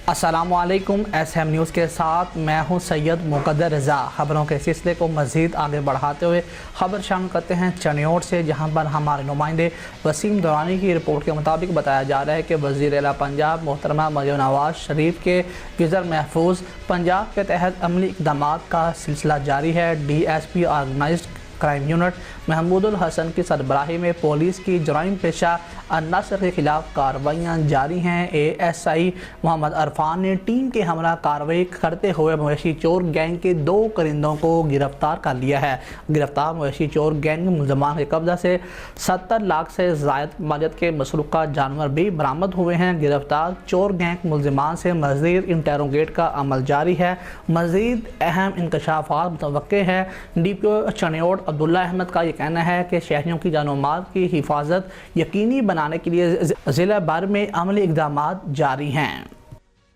السلام علیکم، S M news کے ساتھ میں ہوں سید مقدر رضا۔ خبروں کے سلسلے کو مزید آگے بڑھاتے ہوئے خبر شامل کرتے ہیں چنیوٹ سے، جہاں پر ہمارے نمائندے وسیم دورانی کی رپورٹ کے مطابق بتایا جا رہا ہے کہ وزیر اعلیٰ پنجاب محترمہ مریم نواز شریف کے گزر محفوظ پنجاب کے تحت عملی اقدامات کا سلسلہ جاری ہے۔ D S P organised crime unit Mahmood ul Hassan کی سربراہی میں پولیس کی جرائم پیشہ عناصر کے خلاف کارروائیاں جاری ہیں۔ اے ایس آئی محمد عرفان نے ٹیم کے ہمراہ کارروائی کرتے ہوئے مویشی چور گینگ کے 2 کرندوں کو گرفتار کر لیا ہے۔ گرفتار مویشی چور گینگ ملزمان کے قبضہ سے 70 لاکھ سے زائد مالیت کے مسروقہ جانور بھی برآمد ہوئے ہیں۔ گرفتار چور گینگ ملزمان سے مزید انٹیروگیٹ کا عمل جاری ہے۔ مزید اہم انکشافات متوقع ہے۔ ڈی پی او چنیوٹ عبداللہ احمد کا یہ کہنا ہے کہ شہریوں کی جان و مال کی حفاظت یقینی بنانے کے لیے ضلع بھر میں عملی اقدامات جاری ہیں۔